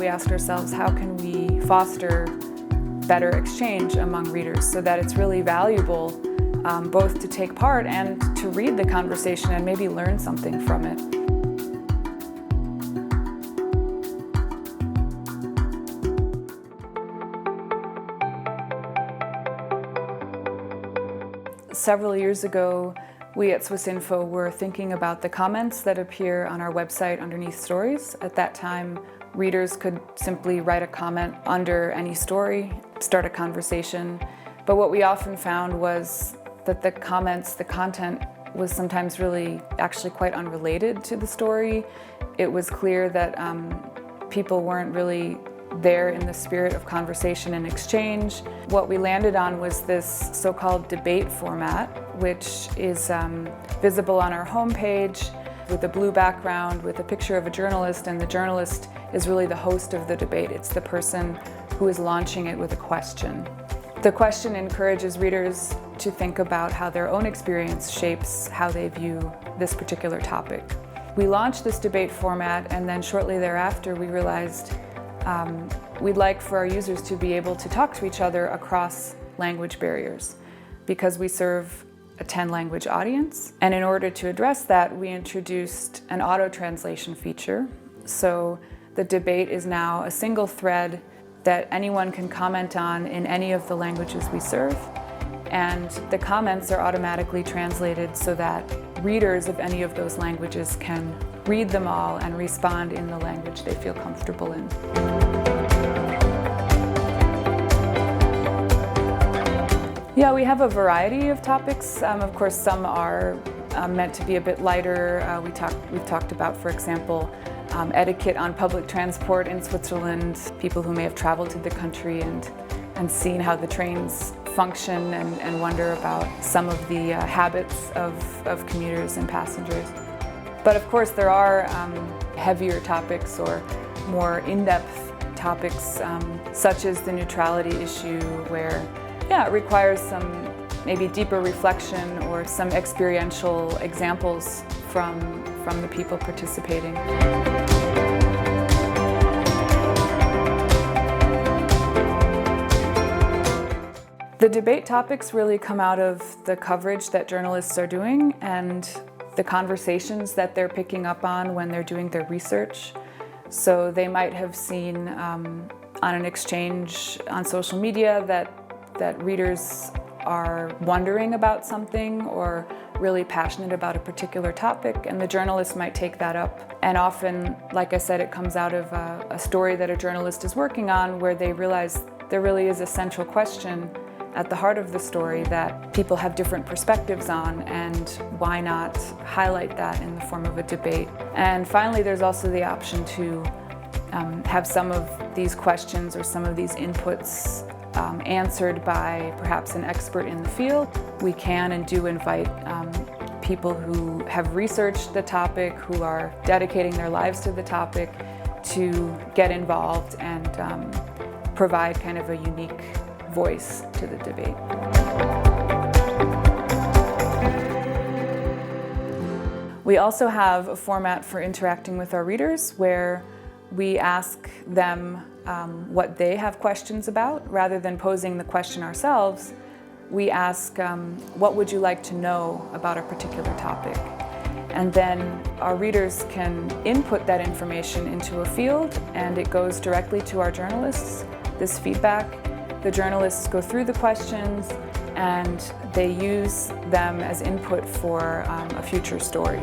we asked ourselves, how can we foster better exchange among readers so that it's really valuable both to take part and to read the conversation and maybe learn something from it. Several years ago, we at SwissInfo were thinking about the comments that appear on our website underneath stories. At that time, readers could simply write a comment under any story, start a conversation. But what we often found was that the comments, the content, was sometimes really actually quite unrelated to the story. It was clear that people weren't really there in the spirit of conversation and exchange. What we landed on was this so-called debate format, which is visible on our homepage with a blue background with a picture of a journalist, and the journalist is really the host of the debate. It's the person who is launching it with a question. The question encourages readers to think about how their own experience shapes how they view this particular topic. We launched this debate format, and then shortly thereafter we realized we'd like for our users to be able to talk to each other across language barriers because we serve a 10-language audience. And in order to address that, we introduced an auto-translation feature. So the debate is now a single thread that anyone can comment on in any of the languages we serve. And the comments are automatically translated so that readers of any of those languages can read them all and respond in the language they feel comfortable in. Yeah, we have a variety of topics. Of course, some are meant to be a bit lighter. We've talked about, for example, etiquette on public transport in Switzerland, people who may have traveled to the country and seen how the trains function and wonder about some of the habits of commuters and passengers. But of course there are heavier topics or more in-depth topics such as the neutrality issue, where it requires some maybe deeper reflection or some experiential examples from the people participating. The debate topics really come out of the coverage that journalists are doing and the conversations that they're picking up on when they're doing their research. So they might have seen on an exchange on social media that readers are wondering about something or really passionate about a particular topic, and the journalist might take that up. And often, like I said, it comes out of a story that a journalist is working on where they realize there really is a central question at the heart of the story that people have different perspectives on, and why not highlight that in the form of a debate. And finally, there's also the option to have some of these questions or some of these inputs answered by perhaps an expert in the field. We can and do invite people who have researched the topic, who are dedicating their lives to the topic, to get involved and provide kind of a unique voice to the debate. We also have a format for interacting with our readers where we ask them what they have questions about. Rather than posing the question ourselves, we ask, what would you like to know about a particular topic? And then our readers can input that information into a field, and it goes directly to our journalists, this feedback. The journalists go through the questions and they use them as input for a future story.